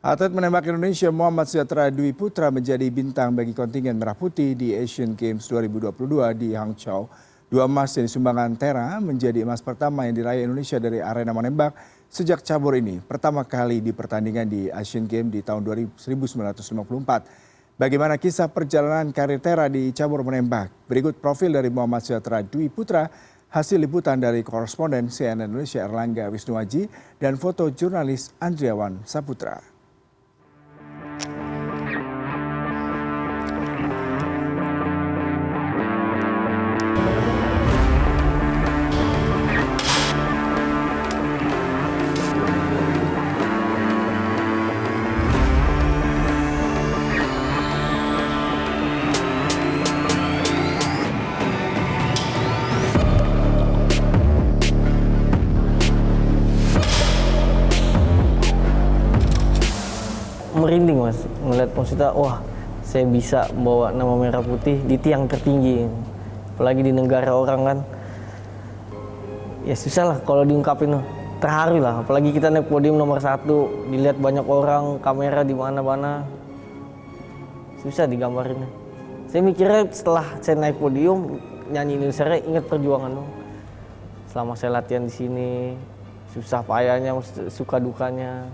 Atlet menembak Indonesia Muhammad Sejahtera Dwi Putra menjadi bintang bagi kontingen Merah Putih di Asian Games 2022 di Hangzhou. Dua emas yang disumbangkan Tera menjadi emas pertama yang diraih Indonesia dari arena menembak sejak cabur ini pertama kali di pertandingan di Asian Games di tahun 1954. Bagaimana kisah perjalanan karir Tera di cabur menembak? Berikut profil dari Muhammad Sejahtera Dwi Putra, hasil liputan dari koresponden CNN Indonesia Erlangga Wisnuaji dan foto jurnalis Andriawan Saputra. Merinding mas, ngeliat maksudnya wah saya bisa bawa nama Merah Putih di tiang tertinggi, apalagi di negara orang kan, ya susah lah kalau diungkapin, terharu lah, apalagi kita naik podium nomor 1, dilihat banyak orang, kamera di mana-mana, susah digambarinnya. Saya mikirnya setelah saya naik podium nyanyi Indonesia Raya, ingat perjuangan dong. Selama saya latihan di sini, susah payahnya, suka dukanya.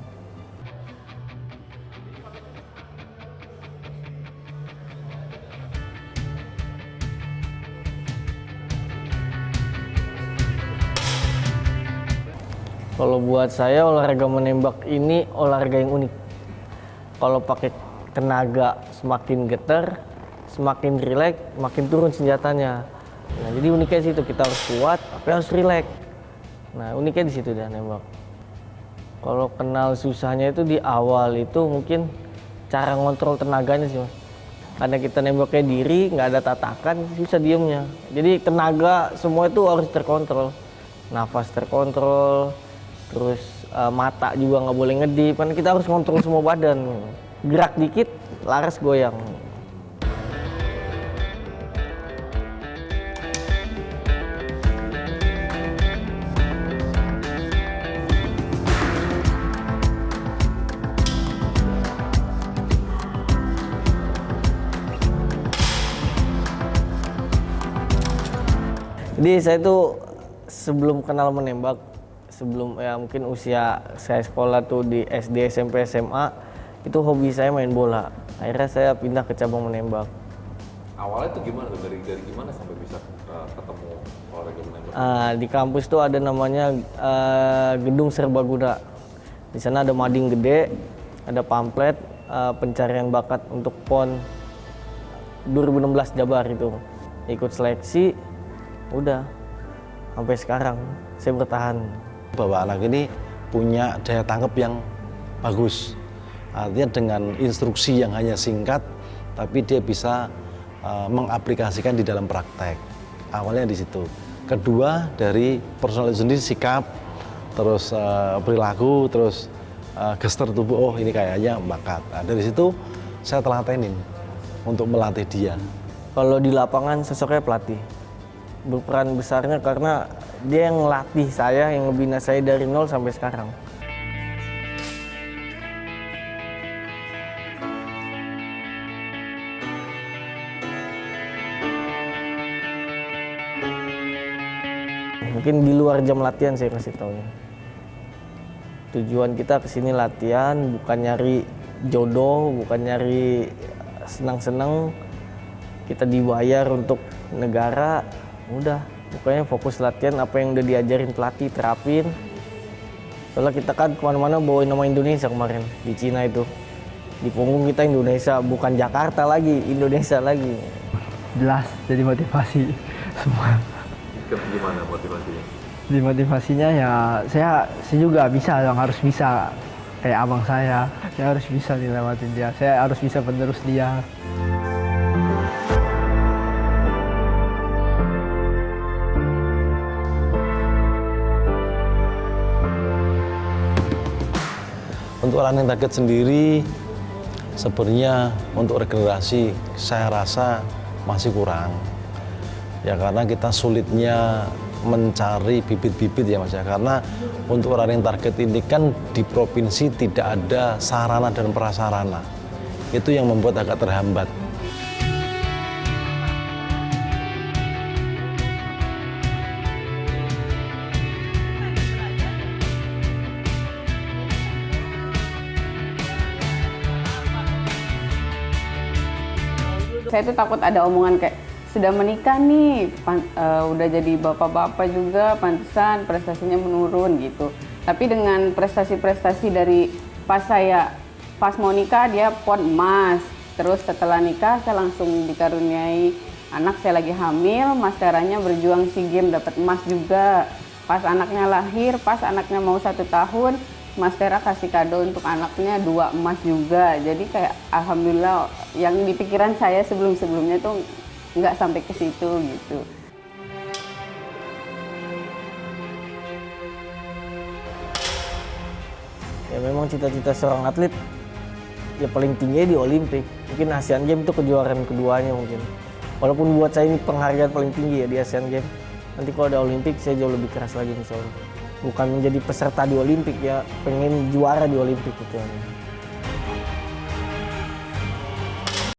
Kalau buat saya olahraga menembak ini olahraga yang unik. Kalau pakai tenaga semakin getar, semakin rileks, makin turun senjatanya. Nah, jadi uniknya di situ, kita harus kuat, tapi harus rileks. Nah, uniknya di situ dia nembak. Kalau kenal susahnya itu di awal itu mungkin cara ngontrol tenaganya sih mas. Karena kita nembaknya diri, nggak ada tatakan, susah diemnya. Jadi tenaga semua itu harus terkontrol. Nafas terkontrol. Terus mata juga nggak boleh ngedip, kan kita harus kontrol semua badan. Gerak dikit, laras goyang. Jadi saya tuh sebelum kenal menembak, sebelum ya mungkin usia saya sekolah tuh di SD, SMP, SMA, itu hobi saya main bola. Akhirnya saya pindah ke cabang menembak. Awalnya tuh gimana tuh? Dari gimana sampai bisa ketemu olahraga menembak? Di kampus tuh ada namanya Gedung Serbaguna. Di sana ada mading gede, ada pamflet pencarian bakat untuk PON 2016 Jabar itu. Ikut seleksi, udah sampai sekarang saya bertahan. Bahwa anak ini punya daya tangkap yang bagus. Artinya dengan instruksi yang hanya singkat, tapi dia bisa mengaplikasikan di dalam praktek. Awalnya di situ. Kedua, dari personal itu sendiri, sikap, terus perilaku, terus gestur tubuh, oh ini kayaknya bakat. Nah, dari situ saya telatenin untuk melatih dia. Kalau di lapangan sosoknya pelatih. Berperan besarnya karena dia yang ngelatih saya, yang ngebina saya dari nol sampai sekarang. Mungkin di luar jam latihan saya kasih tahu. Tujuan kita kesini latihan, bukan nyari jodoh, bukan nyari senang-senang. Kita dibayar untuk negara, udah. Pokoknya fokus latihan, apa yang udah diajarin pelatih, terapin. Soalnya kita kan kemana-mana bawain nama Indonesia kemarin, di Cina itu. Di punggung kita Indonesia, bukan Jakarta lagi, Indonesia lagi. Jelas, jadi motivasi semua. Gimana motivasinya? Di motivasinya ya, saya juga bisa, yang harus bisa. Kayak abang saya harus bisa dilewatin dia, saya harus bisa penerus dia. Untuk running target sendiri, sebenarnya untuk regenerasi saya rasa masih kurang. Ya karena kita sulitnya mencari bibit-bibit ya Mas ya, karena untuk running target ini kan di provinsi tidak ada sarana dan prasarana, itu yang membuat agak terhambat. Saya tuh takut ada omongan kayak sudah menikah nih, udah jadi bapak-bapak juga, pantesan prestasinya menurun gitu. Tapi dengan prestasi-prestasi dari pas mau nikah dia pon emas, terus setelah nikah saya langsung dikaruniai anak, saya lagi hamil, Mas Teranya berjuang SEA Games dapat emas juga. Pas anaknya lahir, pas anaknya mau 1 tahun, Mas Tera kasih kado untuk anaknya 2 emas juga. Jadi kayak alhamdulillah yang di pikiran saya sebelum-sebelumnya tuh nggak sampai ke situ gitu. Ya memang cita-cita seorang atlet ya paling tinggi di Olimpik. Mungkin Asian Games itu kejuaraan keduanya mungkin. Walaupun buat saya ini penghargaan paling tinggi ya di Asian Games. Nanti kalau ada Olimpik saya jauh lebih keras lagi insya Allah. Bukan menjadi peserta di Olimpik ya, pengen juara di Olimpik itu.